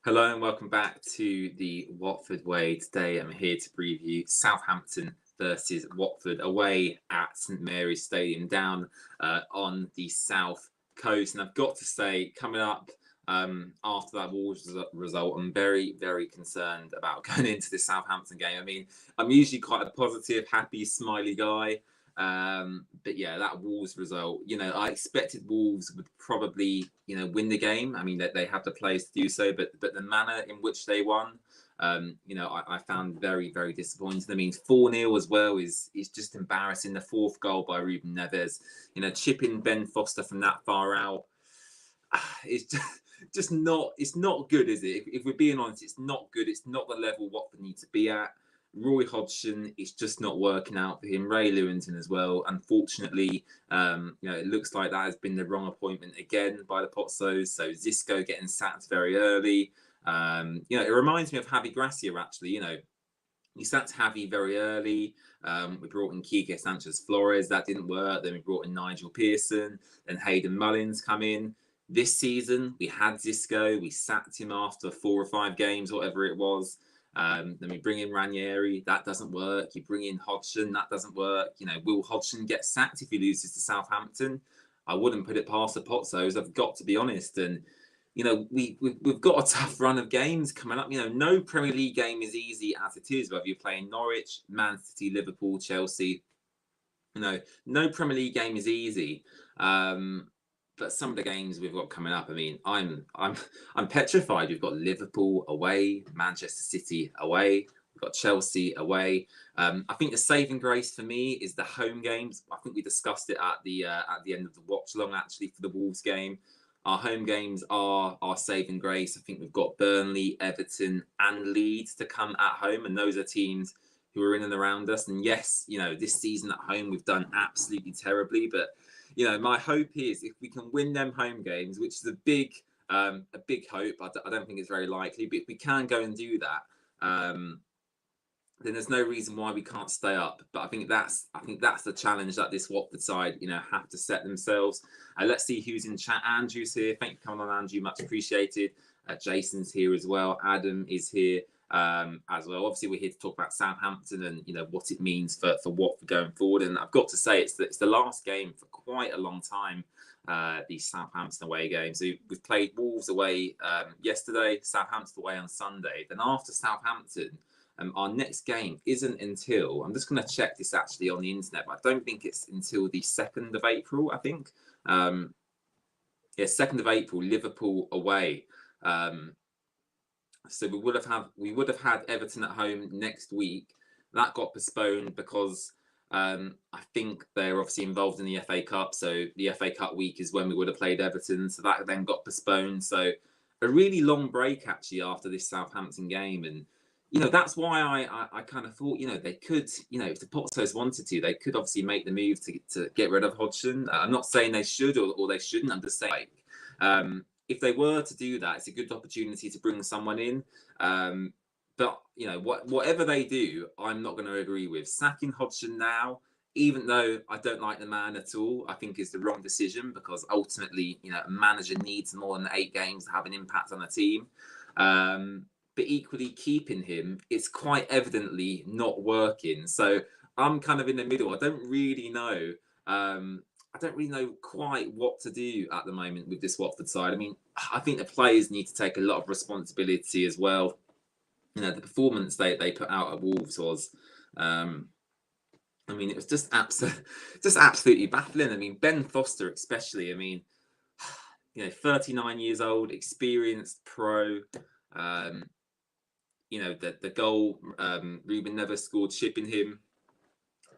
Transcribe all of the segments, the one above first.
Hello and welcome back to the Watford Way. Today I'm here to preview Southampton versus Watford away at St Mary's Stadium down on the south coast. And I've got to say, coming up after that Wolves result, I'm very, very concerned about going into this Southampton game. I mean, I'm usually quite a positive, happy, smiley guy. But yeah, that Wolves result, I expected Wolves would probably, win the game. I mean, they have the players to do so, but the manner in which they won, I found very, very disappointing. I mean, 4-0 as well is just embarrassing. The fourth goal by Ruben Neves, chipping Ben Foster from that far out, it's just not. It's not good, is it? If we're being honest, it's not good. It's not the level Watford need to be at. Roy Hodgson is just not working out for him. Ray Lewington as well. Unfortunately, it looks like that has been the wrong appointment again by the Pozzos. So Xisco getting sacked very early. It reminds me of Javi Gracia, actually. He sacked Javi very early. We brought in Quique Sanchez-Flores. That didn't work. Then we brought in Nigel Pearson. Then Hayden Mullins come in. This season, we had Xisco. We sacked him after 4 or 5 games, whatever it was. Then we bring in Ranieri, that doesn't work. You bring in Hodgson, that doesn't work. Will Hodgson get sacked if he loses to Southampton? I wouldn't put it past the Pozzos, I've got to be honest. And we've got a tough run of games coming up. No Premier League game is easy as it is, whether you're playing Norwich, Man City, Liverpool, Chelsea. No Premier League game is easy. But some of the games we've got coming up, I mean, I'm petrified. We've got Liverpool away, Manchester City away, we've got Chelsea away. I think the saving grace for me is the home games. I think we discussed it at the end of the watch long, actually, for the Wolves game. Our home games are our saving grace. I think we've got Burnley, Everton, and Leeds to come at home, and those are teams who are in and around us. And yes, this season at home we've done absolutely terribly, but my hope is if we can win them home games, which is a big hope. I don't think it's very likely, but if we can go and do that, then there's no reason why we can't stay up. But I think that's the challenge that this Watford side, have to set themselves. Let's see who's in chat. Andrew's here. Thank you for coming on, Andrew. Much appreciated. Jason's here as well. Adam is here as well. Obviously, we're here to talk about Southampton and what it means for Watford going forward. And I've got to say, it's the last game for quite a long time. These Southampton away games. So we've played Wolves away yesterday, Southampton away on Sunday. Then after Southampton, our next game isn't until, I'm just going to check this actually on the internet, but I don't think it's until the 2nd of April. I think 2nd of April, Liverpool away. So we would have had Everton at home next week. That got postponed because I think they're obviously involved in the FA Cup. So the FA Cup week is when we would have played Everton. So that then got postponed. So a really long break actually after this Southampton game. And that's why I kind of thought they could, if the Pozzos wanted to, they could obviously make the move to get rid of Hodgson. I'm not saying they should or they shouldn't. I'm just saying if they were to do that, it's a good opportunity to bring someone in. But whatever they do, I'm not going to agree with. Sacking Hodgson now, even though I don't like the man at all, I think is the wrong decision because ultimately, a manager needs more than 8 games to have an impact on a team. But equally, keeping him, it's quite evidently not working. So I'm kind of in the middle. I don't really know. I don't really know quite what to do at the moment with this Watford side. I mean, I think the players need to take a lot of responsibility as well. The performance they put out at Wolves was, it was just absolutely baffling. I mean, Ben Foster especially. I mean, 39 years old, experienced pro. The goal Ruben Neves scored, shipping him.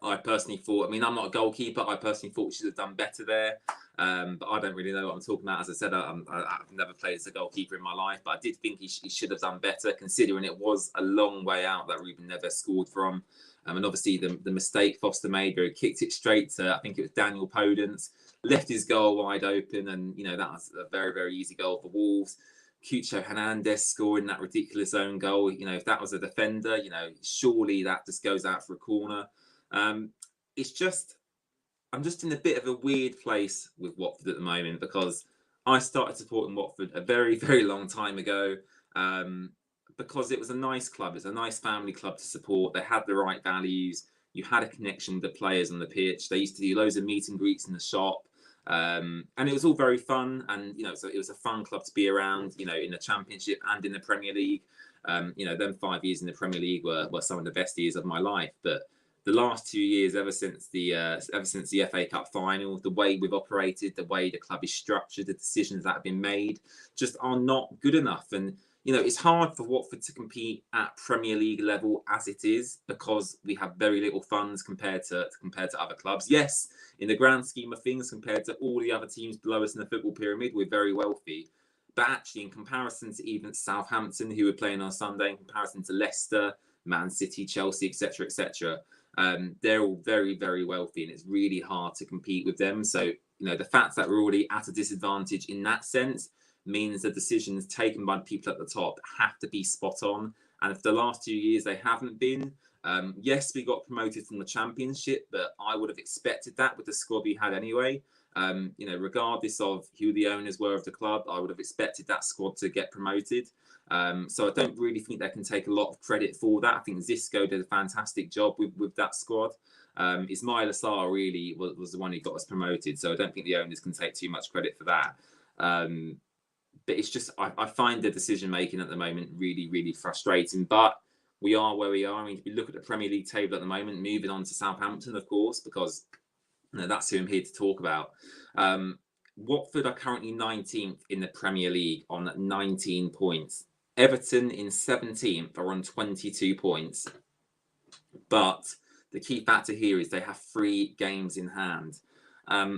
I personally thought, I'm not a goalkeeper. I personally thought we should have done better there. But I don't really know what I'm talking about. As I said, I've never played as a goalkeeper in my life, but I did think he should have done better, considering it was a long way out that Ruben Neves scored from. And obviously the mistake Foster made, where he kicked it straight to, I think it was Daniel Podence, left his goal wide open. And, that was a very, very easy goal for Wolves. Cucho Hernandez scoring that ridiculous own goal. If that was a defender, surely that just goes out for a corner. It's just, I'm just in a bit of a weird place with Watford at the moment because I started supporting Watford a very, very long time ago. because it was a nice club. It's a nice family club to support. They had the right values. You had a connection with the players on the pitch. They used to do loads of meet and greets in the shop. And it was all very fun. And, so it was a fun club to be around, in the Championship and in the Premier League. Them 5 years in the Premier League were some of the best years of my life. But the last 2 years, ever since the FA Cup final, the way we've operated, the way the club is structured, the decisions that have been made just are not good enough. And it's hard for Watford to compete at Premier League level as it is, because we have very little funds compared to other clubs. Yes, in the grand scheme of things, compared to all the other teams below us in the football pyramid, we're very wealthy. But actually, in comparison to even Southampton, who were playing on Sunday, in comparison to Leicester, Man City, Chelsea, etc., they're all very, very wealthy, and it's really hard to compete with them. So, the fact that we're already at a disadvantage in that sense means the decisions taken by the people at the top have to be spot on. And for the last 2 years, they haven't been. Yes, we got promoted from the Championship, but I would have expected that with the squad we had anyway. Regardless of who the owners were of the club, I would have expected that squad to get promoted. So I don't really think they can take a lot of credit for that. I think Xisco did a fantastic job with that squad. Ismail Assar really was the one who got us promoted. So I don't think the owners can take too much credit for that. But it's just, I find the decision making at the moment really, really frustrating. But we are where we are. I mean, if we look at the Premier League table at the moment, moving on to Southampton, of course, because that's who I'm here to talk about. Watford are currently 19th in the Premier League on 19 points. Everton in 17th are on 22 points. But the key factor here is they have 3 games in hand.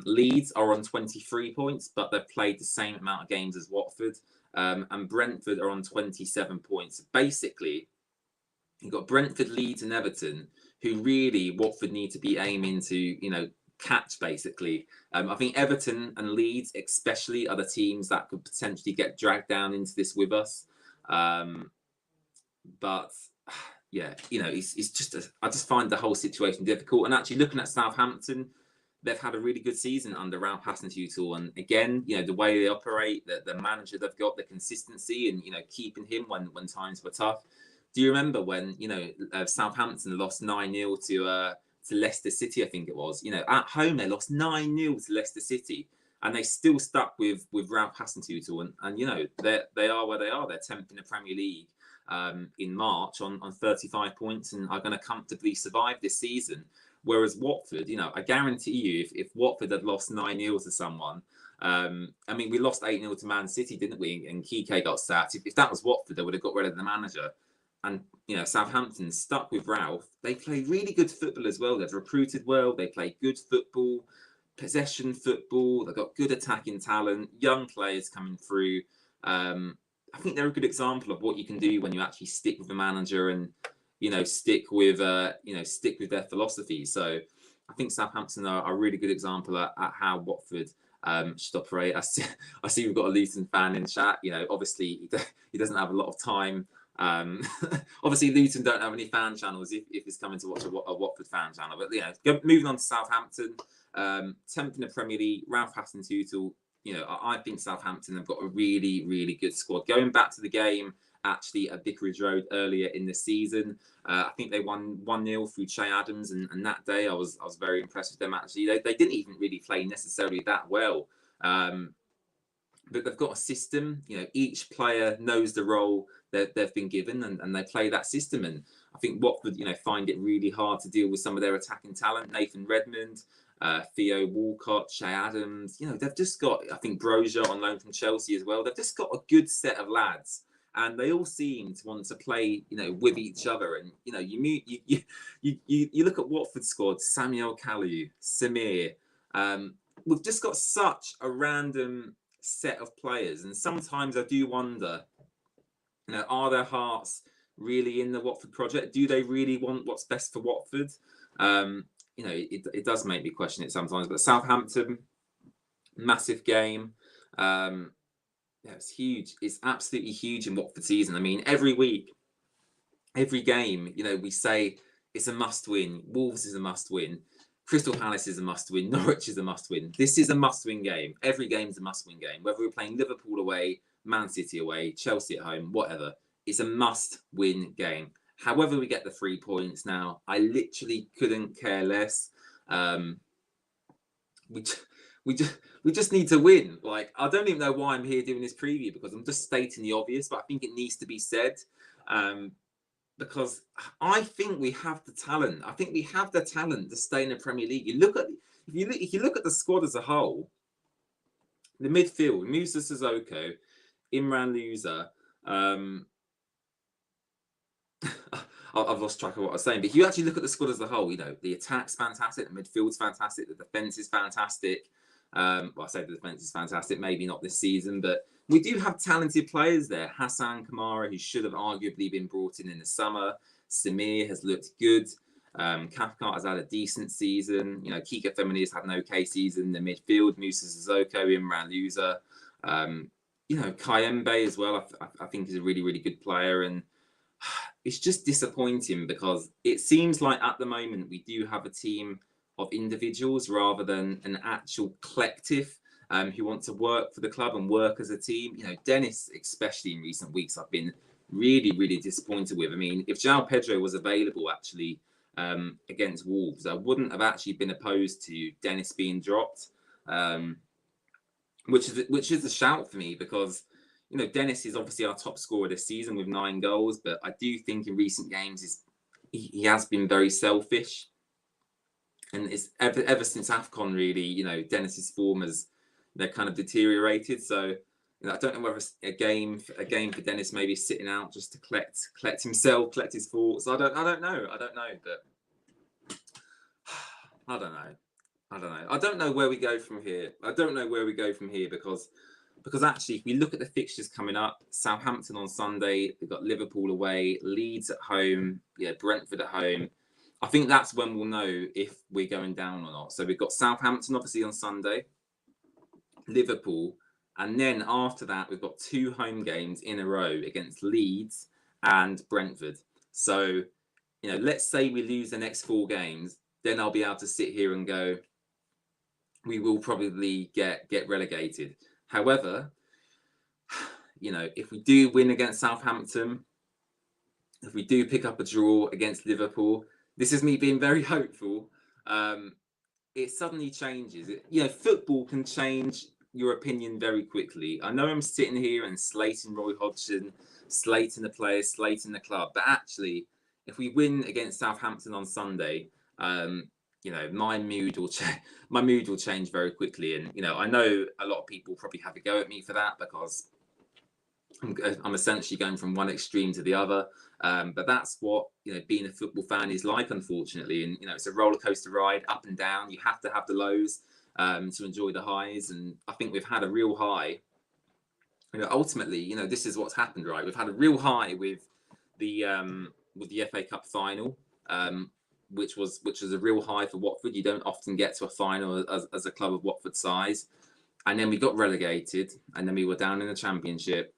Leeds are on 23 points, but they've played the same amount of games as Watford. And Brentford are on 27 points. Basically, you've got Brentford, Leeds and Everton, who really Watford need to be aiming to, catch, basically. I think Everton and Leeds especially are the teams that could potentially get dragged down into this with us. But yeah, it's just I just find the whole situation difficult. And actually looking at Southampton, they've had a really good season under Ralph Hasenhüttl, and again, the way they operate, the manager they've got, the consistency, and keeping him when times were tough. Do you remember when Southampton lost 9-0 to Leicester City? I think it was. At home they lost 9-0 to Leicester City, and they still stuck with Ralph Hasenhüttl, and they are where they are. They're 10th in the Premier League in March on 35 points, and are going to comfortably survive this season. Whereas Watford, I guarantee you, if Watford had lost 9-0 to someone, we lost 8-0 to Man City, didn't we? And Kike got sacked. If that was Watford, they would have got rid of the manager. And, Southampton stuck with Ralph. They play really good football as well. They've recruited well. They play good football, possession football. They've got good attacking talent, young players coming through. I think they're a good example of what you can do when you actually stick with the manager and, stick with their philosophy. So I think Southampton are a really good example at how Watford should operate. I see we've got a Luton fan in chat. Obviously he doesn't have a lot of time. Obviously Luton don't have any fan channels if it's coming to watch a Watford fan channel. But moving on to Southampton, 10th in the Premier League, Ralph Hasenhüttl. I think Southampton have got a really, really good squad. Going back to the game actually at Vicarage Road earlier in the season, I think they won 1-0 through Che Adams, and that day I was very impressed with them. Actually, they didn't even really play necessarily that well, but they've got a system. Each player knows the role that they've been given, and they play that system. And I think Watford, find it really hard to deal with some of their attacking talent. Nathan Redmond, Theo Walcott, Che Adams. They've just got, I think, Brozier on loan from Chelsea as well. They've just got a good set of lads, and they all seem to want to play, with each other. And you look at Watford's squad: Samuel Kalu, Samir. We've just got such a random set of players, and sometimes I do wonder, are their hearts really in the Watford project? Do they really want what's best for Watford? It does make me question it sometimes. But Southampton, massive game. It's huge. It's absolutely huge in Watford season. Every week, every game, we say it's a must-win. Wolves is a must-win. Crystal Palace is a must-win. Norwich is a must-win. This is a must-win game. Every game's a must-win game. Whether we're playing Liverpool away, Man City away, Chelsea at home, whatever. It's a must-win game. However we get the 3 points now, I literally couldn't care less. We just need to win. Like, I don't even know why I'm here doing this preview, because I'm just stating the obvious, but I think it needs to be said. Because I think we have the talent. I think we have the talent to stay in the Premier League. If you look at the squad as a whole, the midfield: Musa Sissoko, Imran Louza. I've lost track of what I was saying. But if you actually look at the squad as a whole, the attack's fantastic, the midfield's fantastic, the defence is fantastic. Well, I say the defence is fantastic, maybe not this season, but we do have talented players there. Hassan Kamara, who should have arguably been brought in the summer. Samir has looked good. Cathcart has had a decent season. Kika Femini's had an okay season. The midfield: Musa Sissoko, Imran Louza. Kayembe as well, I think is a really, really good player. And it's just disappointing, because it seems like at the moment we do have a team of individuals rather than an actual collective who want to work for the club and work as a team. Dennis, especially in recent weeks, I've been really, really disappointed with. I mean, if João Pedro was available actually against Wolves, I wouldn't have actually been opposed to Dennis being dropped, which is a shout for me, because Dennis is obviously our top scorer this season with 9 goals, but I do think in recent games he has been very selfish. And it's ever since AFCON, really, Dennis's form has kind of deteriorated. So I don't know whether a game for Dennis, maybe sitting out just to collect himself, collect his thoughts. I don't know, but I don't know. I don't know where we go from here. Because actually, if we look at the fixtures coming up, Southampton on Sunday, they've got Liverpool away, Leeds at home, Brentford at home. I think that's when we'll know if we're going down or not. So we've got Southampton obviously on Sunday, Liverpool, and then after that we've got 2 home games in a row against Leeds and Brentford. So, let's say we lose the next 4 games, then I'll be able to sit here and go, we will probably get relegated. However, if we do win against Southampton, if we do pick up a draw against Liverpool, this is me being very hopeful, it suddenly changes. Football can change your opinion very quickly. I know I'm sitting here and slating Roy Hodgson, slating the players, slating the club, but actually, if we win against Southampton on Sunday, my mood will change very quickly. And I know a lot of people probably have a go at me for that, because I'm essentially going from one extreme to the other. But that's what being a football fan is like, unfortunately. And it's a roller coaster ride, up and down. You have to have the lows to enjoy the highs. And I think we've had a real high. Ultimately, this is what's happened, right? We've had a real high with the FA Cup final. Which was a real high for Watford. You don't often get to a final as a club of Watford size. And then we got relegated, and then we were down in the Championship,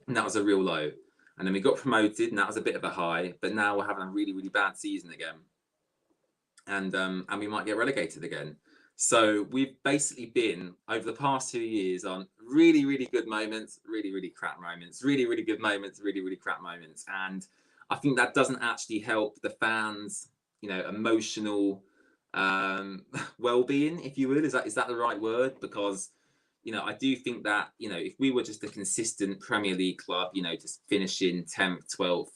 and that was a real low. And then we got promoted, and that was a bit of a high. But now we're having a really, really bad season again, and we might get relegated again. So we've basically been, over the past 2 years, on really, really good moments, really, really crap moments, really, really good moments, really, really crap moments. And I think that doesn't actually help the fans, emotional well-being, if you will. Is that the right word? Because, I do think that, if we were just a consistent Premier League club, just finishing 10th, 12th,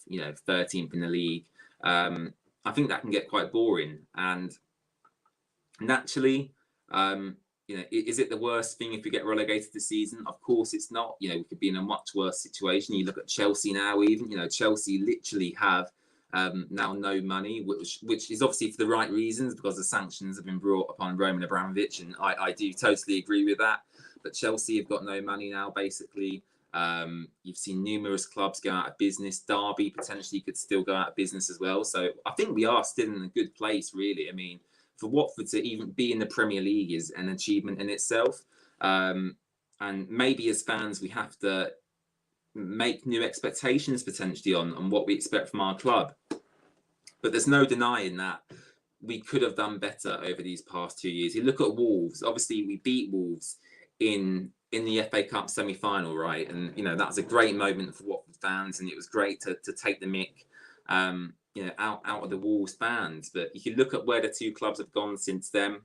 13th in the league, I think that can get quite boring. And naturally, is it the worst thing if we get relegated this season? Of course it's not. We could be in a much worse situation. You look at Chelsea now, even, Chelsea literally have now no money, which is obviously for the right reasons, because the sanctions have been brought upon Roman Abramovich, and I do totally agree with that. But Chelsea have got no money now, basically. You've seen numerous clubs go out of business. Derby potentially could still go out of business as well. So I think we are still in a good place, really. I mean, for Watford to even be in the Premier League is an achievement in itself. And maybe as fans, we have to make new expectations potentially on what we expect from our club. But there's no denying that we could have done better over these past 2 years. You look at Wolves. Obviously, we beat Wolves in in the FA Cup semi-final, right? And that was a great moment for Watford fans, and it was great to take the mick, out of the Wolves fans. But you can look at where the two clubs have gone since then.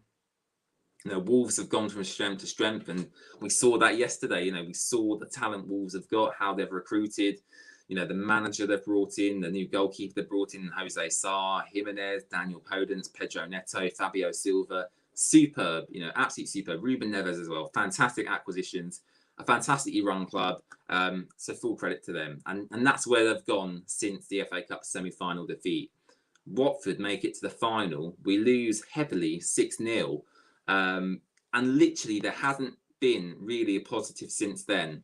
Wolves have gone from strength to strength, and we saw that yesterday. We saw the talent Wolves have got, how they've recruited. The manager they've brought in, the new goalkeeper they've brought in, Jose Sarr, Jimenez, Daniel Podence, Pedro Neto, Fabio Silva. Superb, absolutely superb. Ruben Neves as well. Fantastic acquisitions, a fantastically run club. So full credit to them. And that's where they've gone since the FA Cup semi-final defeat. Watford make it to the final. We lose heavily, 6-0. And literally there hasn't been really a positive since then.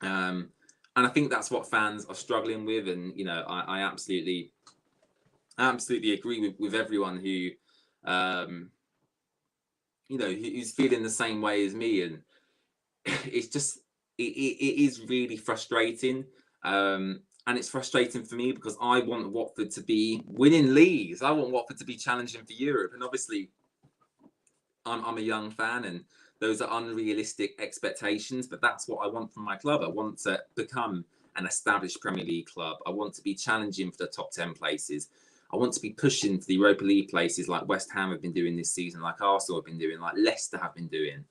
And I think that's what fans are struggling with. And, I absolutely agree with everyone who, who's feeling the same way as me. And it's just, it is really frustrating. And it's frustrating for me because I want Watford to be winning leagues. I want Watford to be challenging for Europe. And obviously, I'm a young fan, and those are unrealistic expectations, but that's what I want from my club. I want to become an established Premier League club. I want to be challenging for the top 10 places. I want to be pushing for the Europa League places like West Ham have been doing this season, like Arsenal have been doing, like Leicester have been doing,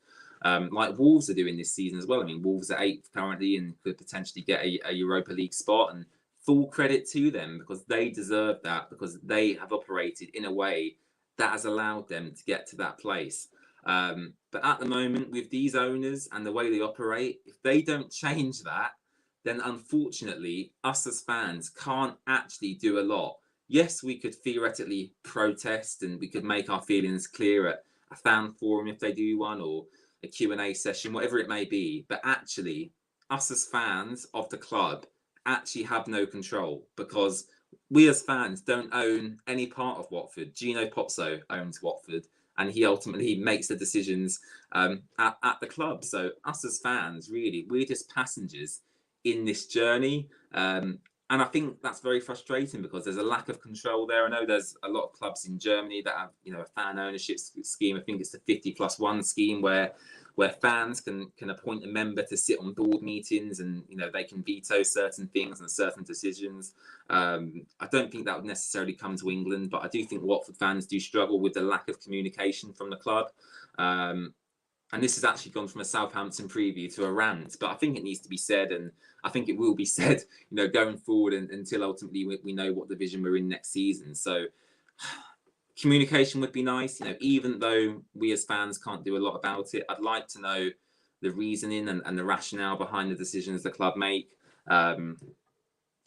like Wolves are doing this season as well. I mean, Wolves are 8th currently and could potentially get a Europa League spot, and full credit to them because they deserve that, because they have operated in a way that has allowed them to get to that place. But at the moment, with these owners and the way they operate, if they don't change that, then unfortunately, us as fans can't actually do a lot. Yes, we could theoretically protest and we could make our feelings clear at a fan forum if they do one, or a Q&A session, whatever it may be. But actually, us as fans of the club actually have no control, because we as fans don't own any part of Watford. Gino Pozzo owns Watford, and he ultimately makes the decisions at the club. So us as fans, really, we're just passengers in this journey. And I think that's very frustrating because there's a lack of control there. I know there's a lot of clubs in Germany that have, a fan ownership scheme. I think it's the 50+1 scheme where fans can appoint a member to sit on board meetings, and they can veto certain things and certain decisions. I don't think that would necessarily come to England, but I do think Watford fans do struggle with the lack of communication from the club. And this has actually gone from a Southampton preview to a rant, but I think it needs to be said, and I think it will be said, going forward until ultimately we know what division we're in next season. So communication would be nice, even though we as fans can't do a lot about it. I'd like to know the reasoning and the rationale behind the decisions the club make.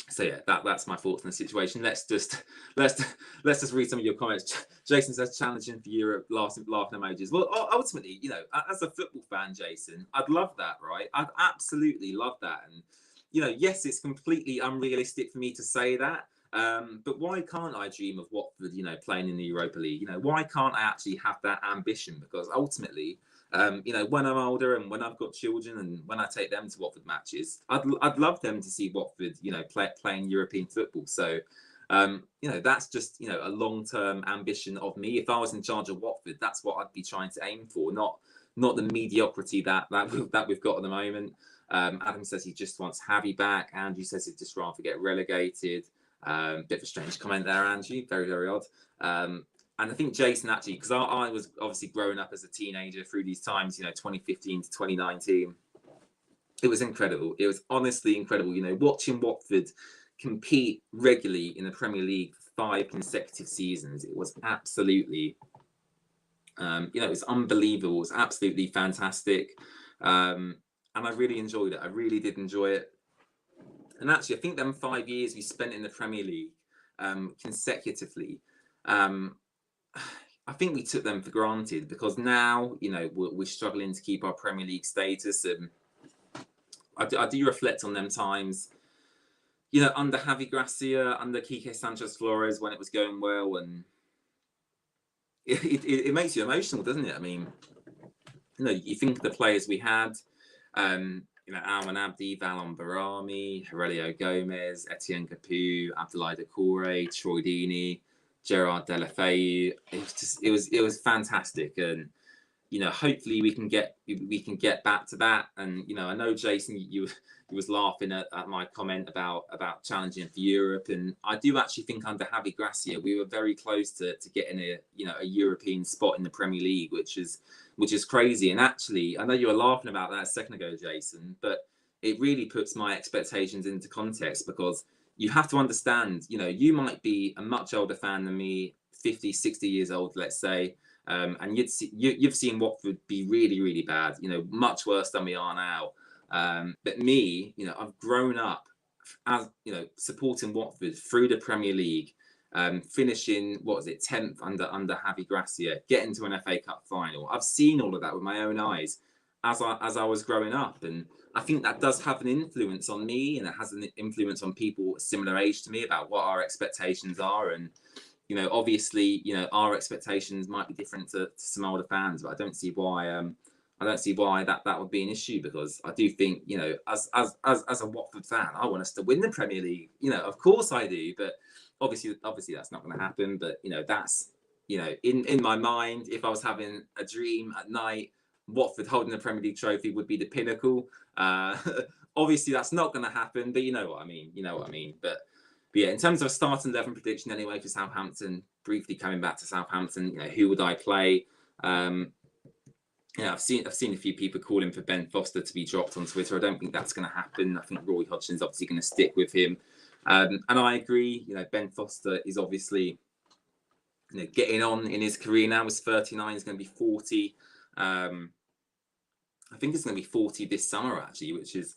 So yeah, that's my thoughts on the situation. Let's just read some of your comments. Jason says challenging for Europe, laughing emojis. Well, ultimately, as a football fan, Jason, I'd love that, right? I'd absolutely love that. And yes, it's completely unrealistic for me to say that. But why can't I dream of Watford, playing in the Europa League? Why can't I actually have that ambition? Because ultimately, when I'm older and when I've got children and when I take them to Watford matches, I'd love them to see Watford, playing European football. So, that's just, a long-term ambition of me. If I was in charge of Watford, that's what I'd be trying to aim for, not the mediocrity that we've got at the moment. Adam says he just wants Javi back. Andrew says he'd just rather get relegated. Bit of a strange comment there, Andrew. Very, very odd. And I think Jason actually, because I was obviously growing up as a teenager through these times, 2015 to 2019. It was incredible. It was honestly incredible. Watching Watford compete regularly in the Premier League for 5 consecutive seasons. It was absolutely, it was unbelievable. It was absolutely fantastic. And I really enjoyed it. I really did enjoy it. And actually, I think them 5 years we spent in the Premier League consecutively, I think we took them for granted, because now, we're struggling to keep our Premier League status. And I do reflect on them times, under Javi Gracia, under Quique Sanchez Flores, when it was going well. And it makes you emotional, doesn't it? I mean, you think of the players we had, Alman Abdi, Valon Barami, Aurelio Gomez, Etienne Capoue, Abdoulaye Doucouré, Troy Deeney, Gerard Deulofeu. It was fantastic. And hopefully we can get back to that. And I know, Jason, you was laughing at my comment about challenging for Europe, and I do actually think under Javi Gracia we were very close to getting a European spot in the Premier League, which is crazy. And actually, I know you were laughing about that a second ago, Jason, but it really puts my expectations into context, because you have to understand, you might be a much older fan than me, 50, 60 years old, let's say. And you've seen Watford be really, really bad, much worse than we are now. But me, I've grown up as supporting Watford through the Premier League, finishing 10th under Javi Gracia, getting to an FA Cup final. I've seen all of that with my own eyes as I was growing up, and I think that does have an influence on me, and it has an influence on people similar age to me about what our expectations are. And obviously, our expectations might be different to some older fans, but I don't see why that would be an issue, because I do think, as a Watford fan, I want us to win the Premier League. Of course I do, but obviously that's not going to happen. But that's in my mind, if I was having a dream at night, Watford holding the Premier League trophy would be the pinnacle. Obviously that's not going to happen, but you know what I mean. But yeah, in terms of a starting 11 prediction anyway for Southampton, briefly coming back to Southampton, who would I play? I've seen a few people calling for Ben Foster to be dropped on Twitter. I don't think that's going to happen. I think Roy Hodgson's obviously going to stick with him. And I agree, Ben Foster is obviously getting on in his career now. He's 39, he's going to be 40. I think it's going to be 40 this summer, actually, which is,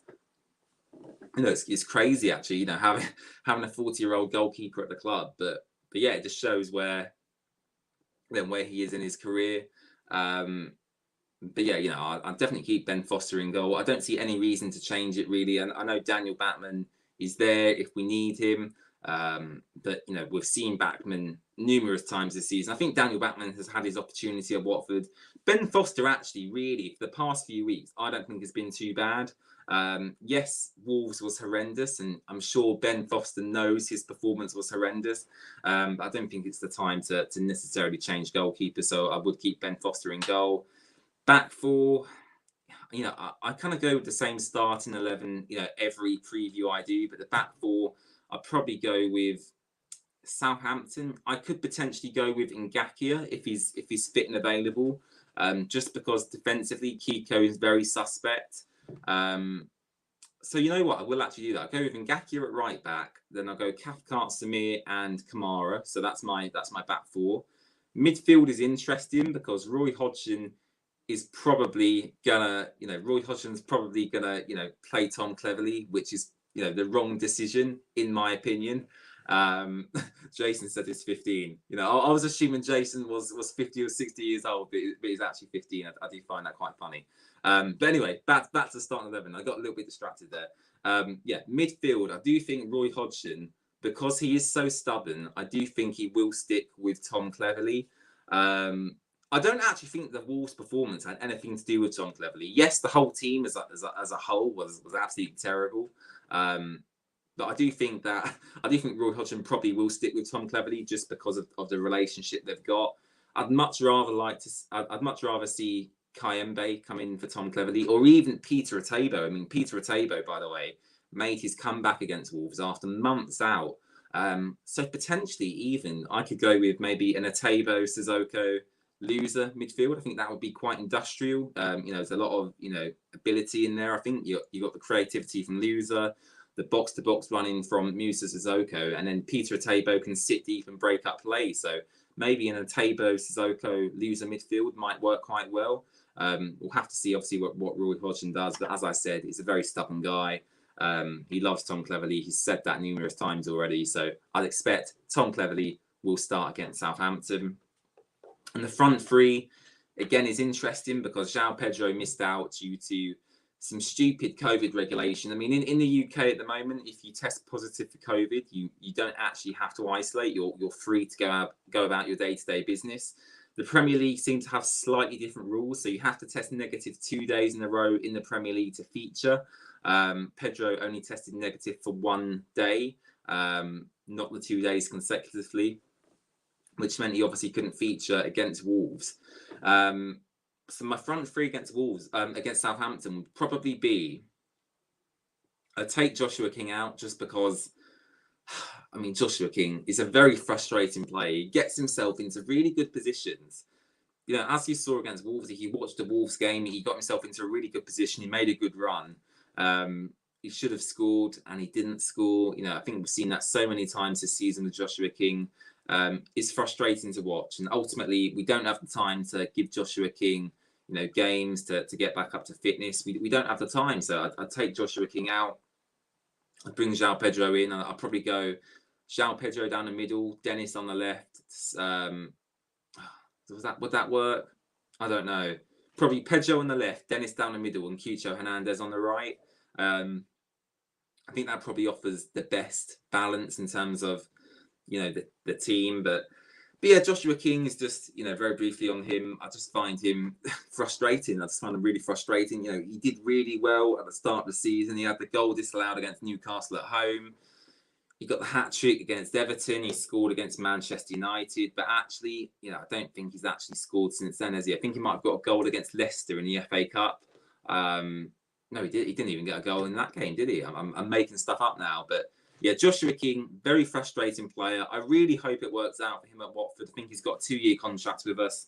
it's crazy, actually, having a 40-year-old goalkeeper at the club. But yeah, it just shows where he is in his career. But yeah, I'll definitely keep Ben Foster in goal. I don't see any reason to change it, really. And I know Daniel Batman is there if we need him. But we've seen Batman numerous times this season. I think Daniel Batman has had his opportunity at Watford. Ben Foster, actually, really, for the past few weeks, I don't think has been too bad. Yes, Wolves was horrendous, and I'm sure Ben Foster knows his performance was horrendous. But I don't think it's the time to necessarily change goalkeeper. So I would keep Ben Foster in goal. Back four, I kind of go with the same starting 11, every preview I do. But the back four, I'd probably go with Southampton. I could potentially go with Ngakia if he's fit and available, just because defensively Kiko is very suspect. So you know what, I will actually do that. I'll go with Ngakia at right back, then I'll go Cathcart, Samir, and Kamara. So that's my back four. Midfield is interesting because Roy Hodgson is probably gonna, Roy Hodgson's probably gonna, play Tom Cleverley, which is, the wrong decision in my opinion. Jason said he's 15. I was assuming Jason was 50 or 60 years old, but he's actually 15. I do find that quite funny. But anyway, back to starting 11. I got a little bit distracted there. Yeah, midfield. I do think Roy Hodgson, because he is so stubborn, I do think he will stick with Tom Cleverley. I don't actually think the Wolves' performance had anything to do with Tom Cleverley. Yes, the whole team as a whole was absolutely terrible. But I do think Roy Hodgson probably will stick with Tom Cleverley just because of the relationship they've got. I'd much rather see Kayembe come in for Tom Cleverley, or even Peter Atebo. I mean, Peter Atebo, by the way, made his comeback against Wolves after months out. So potentially even I could go with maybe an Atebo, Sissoko, loser midfield. I think that would be quite industrial. There's a lot of ability in there. I think you got the creativity from loser, the box to box running from Musa Sissoko, and then Peter Atebo can sit deep and break up play. So maybe an Atebo, Sissoko, loser midfield might work quite well. We'll have to see obviously what Roy Hodgson does. But as I said, he's a very stubborn guy. He loves Tom Cleverley. He's said that numerous times already. So I'd expect Tom Cleverley will start against Southampton. And the front three, again, is interesting because João Pedro missed out due to some stupid COVID regulation. I mean, in the UK at the moment, if you test positive for COVID, you don't actually have to isolate. You're free to go about your day-to-day business. The Premier League seems to have slightly different rules. So you have to test negative 2 days in a row in the Premier League to feature. Pedro only tested negative for 1 day, not the 2 days consecutively, which meant he obviously couldn't feature against Wolves. So my front three against Wolves, against Southampton would probably be, I'd take Joshua King out just because, I mean, Joshua King is a very frustrating player. He gets himself into really good positions. You know, as you saw against Wolves, if you watched the Wolves game, he got himself into a really good position. He made a good run. He should have scored and he didn't score. You know, I think we've seen that so many times this season with Joshua King. It's frustrating to watch. And ultimately, we don't have the time to give Joshua King, you know, games to get back up to fitness. We don't have the time. So I'd take Joshua King out. I'd bring João Pedro in. I'd probably go João Pedro down the middle, Dennis on the left. Would that work? I don't know. Probably Pedro on the left, Dennis down the middle, and Cucho Hernandez on the right. I think that probably offers the best balance in terms of, you know, the team. But yeah, Joshua King is just, you know, very briefly on him, I just find him frustrating. I just find him really frustrating. You know, he did really well at the start of the season. He had the goal disallowed against Newcastle at home. He got the hat-trick against Everton. He scored against Manchester United. But actually, you know, I don't think he's actually scored since then, has he? I think he might have got a goal against Leicester in the FA Cup. No, he didn't even get a goal in that game, did he? I'm making stuff up now. But yeah, Joshua King, very frustrating player. I really hope it works out for him at Watford. I think he's got a 2-year contract with us.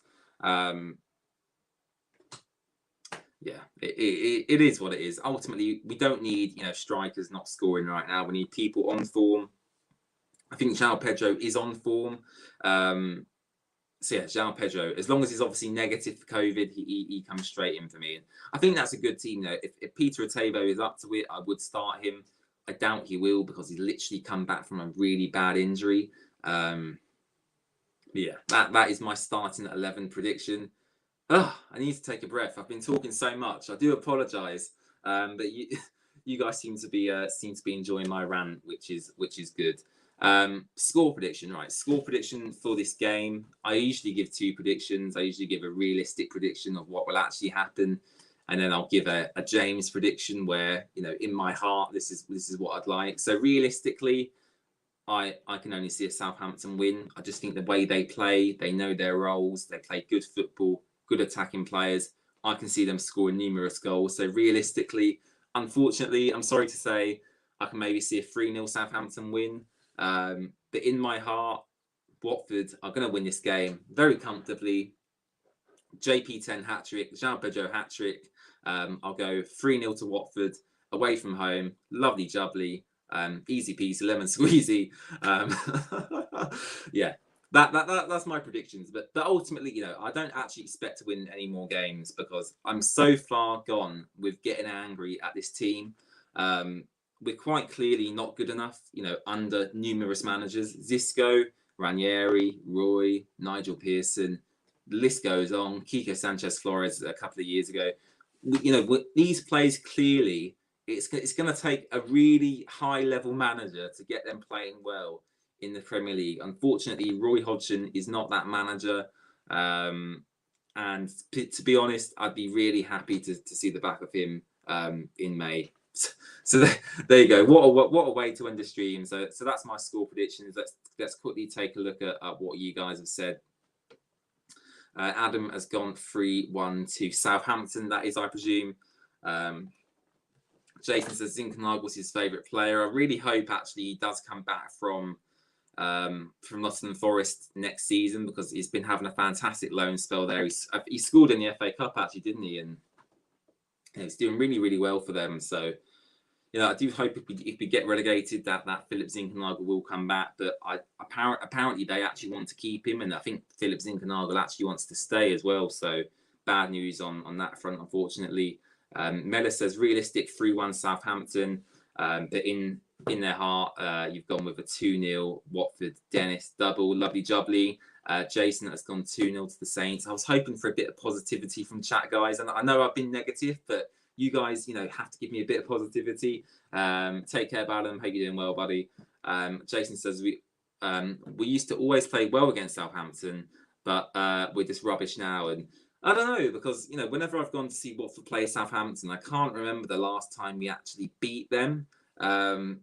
Yeah, it is what it is. Ultimately, we don't need, you know, strikers not scoring right now. We need people on form. I think João Pedro is on form. So yeah, João Pedro, as long as he's obviously negative for COVID, he comes straight in for me. And I think that's a good team though. If Peter Otavo is up to it, I would start him. I doubt he will because he's literally come back from a really bad injury. Yeah, that is my starting 11 prediction. Oh, I need to take a breath. I've been talking so much. I do apologise, but you guys seem to be enjoying my rant, which is good. Score prediction, right? Score prediction for this game. I usually give 2 predictions. I usually give a realistic prediction of what will actually happen, and then I'll give a James prediction where, you know, in my heart, this is what I'd like. So realistically, I can only see a Southampton win. I just think the way they play, they know their roles, they play good football, good attacking players. I can see them scoring numerous goals. So realistically, unfortunately, I'm sorry to say, I can maybe see a 3-0 Southampton win. But in my heart, Watford are going to win this game very comfortably. JP10 hat-trick, João Pedro hat-trick. I'll go 3-0 to Watford, away from home. Lovely jubbly. Easy peasy, lemon squeezy. Yeah, that's my predictions. But ultimately, you know, I don't actually expect to win any more games because I'm so far gone with getting angry at this team. We're quite clearly not good enough, you know, under numerous managers. Xisco, Ranieri, Roy, Nigel Pearson. The list goes on. Kiko Sanchez Flores a couple of years ago. You know, these players clearly, it's going to take a really high-level manager to get them playing well in the Premier League. Unfortunately, Roy Hodgson is not that manager. And to be honest, I'd be really happy to see the back of him in May. So there you go. What a way to end the stream. So that's my score predictions. Let's quickly take a look at what you guys have said. Adam has gone 3-1 to Southampton. That is, I presume. Jason says Zinchenko his favourite player. I really hope actually he does come back from Nottingham Forest next season because he's been having a fantastic loan spell there. He scored in the FA Cup actually, didn't he? And he's doing really, really well for them. So, you know, I do hope if we get relegated that Philip Zinchenko will come back. But apparently they actually want to keep him, and I think Philip Zinchenko actually wants to stay as well. So bad news on that front, unfortunately. Mella says realistic 3-1 Southampton, but in their heart, you've gone with a 2-0 Watford. Dennis double, lovely jubbly. Jason has gone 2-0 to the Saints. I was hoping for a bit of positivity from chat, guys, and I know I've been negative, but you guys, you know, have to give me a bit of positivity. Take care, Ballum. Hope you're doing well, buddy. Jason says we used to always play well against Southampton, but we're just rubbish now. And I don't know, because, you know, whenever I've gone to see Watford play Southampton, I can't remember the last time we actually beat them. I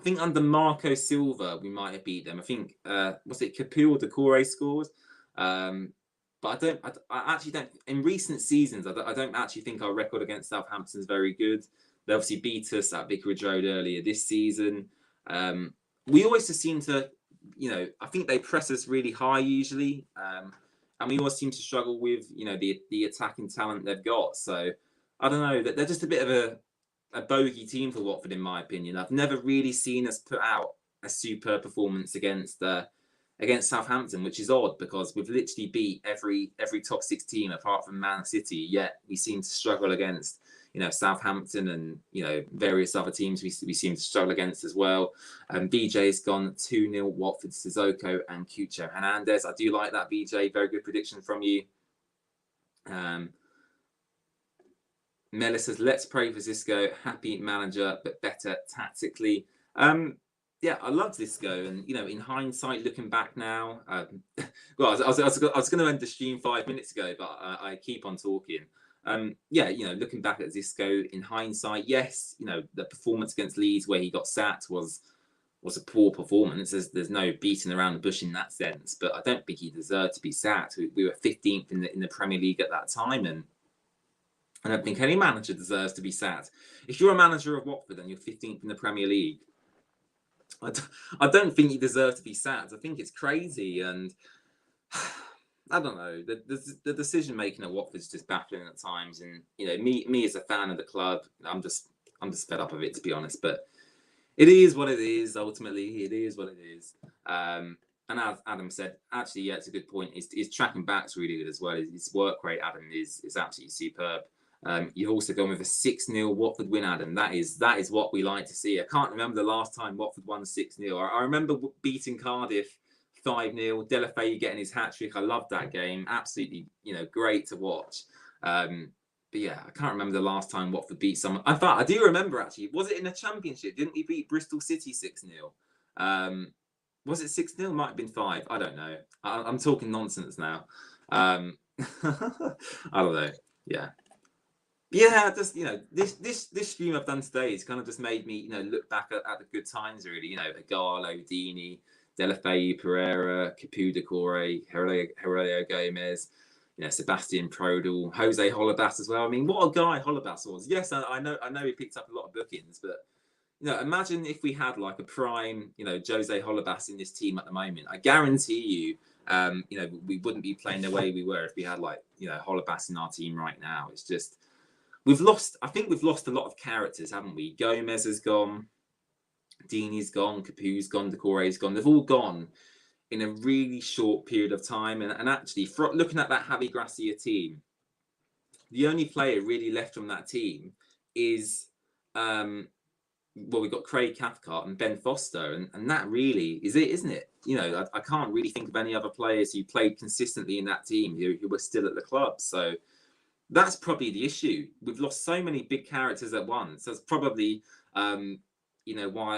think under Marco Silva, we might have beat them. I think, was it Kapil or Decore scored? but I actually don't. In recent seasons, I don't actually think our record against Southampton is very good. They obviously beat us at Vicarage Road earlier this season. We always just seem to, I think they press us really high usually, and we always seem to struggle with, the attacking talent they've got. So I don't know. They're just a bit of a bogey team for Watford, in my opinion. I've never really seen us put out a superb performance against Southampton, which is odd because we've literally beat every top 6 team apart from Man City. Yet we seem to struggle against Southampton and various other teams we seem to struggle against as well. BJ's gone 2-0 Watford, Sissoko and Cucho Hernandez. I do like that, BJ. Very good prediction from you. Mela says, let's pray for Xisco. Happy manager, but better tactically. Yeah, I love Xisco, and in hindsight, looking back now, well, I was going to end the stream 5 minutes ago, but I keep on talking. Yeah, looking back at Xisco in hindsight, yes, the performance against Leeds where he got sacked was a poor performance. There's no beating around the bush in that sense, but I don't think he deserved to be sacked. We were 15th in the Premier League at that time, and I don't think any manager deserves to be sacked. If you're a manager of Watford and you're 15th in the Premier League, I don't think you deserve to be sacked. I think it's crazy, and I don't know. The decision making at Watford's just baffling at times, and me as a fan of the club, I'm just fed up of it, to be honest. But it is what it is. Ultimately, it is what it is. And as Adam said, actually, yeah, it's a good point. His tracking back's really good as well. His work rate, Adam, is absolutely superb. You've also gone with a 6-0 Watford win, Adam. That is what we like to see. I can't remember the last time Watford won 6-0. I remember beating Cardiff 5-0. Delafeu getting his hat-trick. I loved that game. Absolutely, great to watch. But yeah, I can't remember the last time Watford beat someone. In fact, I do remember, actually. Was it in the Championship? Didn't we beat Bristol City 6-0? Was it 6-0? Might have been 5. I don't know. I'm talking nonsense now. I don't know. Yeah. Yeah, just this stream I've done today has kind of just made me look back at the good times, really. Igalo, Dini, Delafeu, Pereira, Capu Decore, Heredia Gomez, Sebastian Prodel, Jose Holebas as well. I mean, what a guy Holebas was. Yes, I know he picked up a lot of bookings, but imagine if we had like a prime Jose Holebas in this team at the moment. I guarantee you, we wouldn't be playing the way we were if we had like Holebas in our team right now. It's just. I think we've lost a lot of characters, haven't we? Gomez has gone, Dini's gone, Capu's gone, Decore's gone. They've all gone in a really short period of time. And actually, looking at that Javi Gracia team, the only player really left from that team is, we've got Craig Cathcart and Ben Foster. And that really is it, isn't it? I can't really think of any other players who played consistently in that team who were still at the club. So that's probably the issue. We've lost so many big characters at once. That's probably, why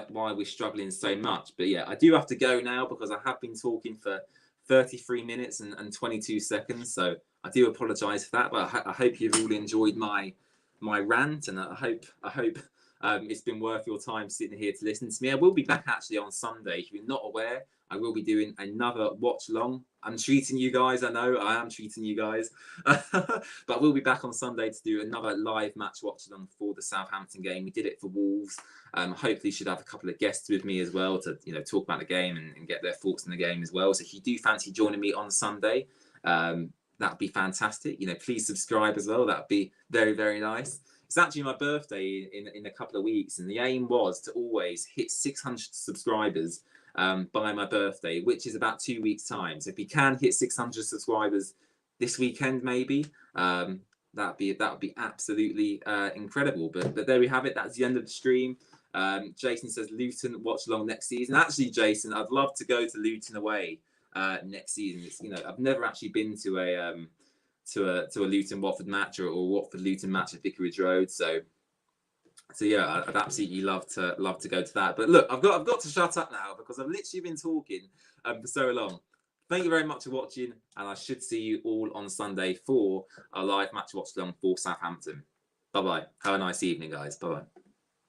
we're struggling so much. But yeah, I do have to go now because I have been talking for 33 minutes and 22 seconds. So I do apologise for that. But I hope you've all enjoyed my rant, and I hope it's been worth your time sitting here to listen to me. I will be back actually on Sunday. If you're not aware, I will be doing another watch along. I'm treating you guys. I know I am treating you guys. But we'll be back on Sunday to do another live match watch along for the Southampton game. We did it for Wolves. Hopefully should have a couple of guests with me as well to talk about the game and get their thoughts on the game as well. So if you do fancy joining me on Sunday, that'd be fantastic. Please subscribe as well. That'd be very, very nice. It's actually my birthday in a couple of weeks, and the aim was to always hit 600 subscribers by my birthday, which is about 2 weeks' time. So if you can hit 600 subscribers this weekend, maybe that would be absolutely incredible. But there we have it. That's the end of the stream. Jason says Luton watch along next season. Actually, Jason, I'd love to go to Luton away next season. It's, I've never actually been to a Luton Watford match or Watford Luton match at Vicarage Road. So yeah, I'd absolutely love to go to that. But look, I've got to shut up now because I've literally been talking for so long. Thank you very much for watching, and I should see you all on Sunday for a live match watch along for Southampton. Bye bye. Have a nice evening, guys. Bye bye.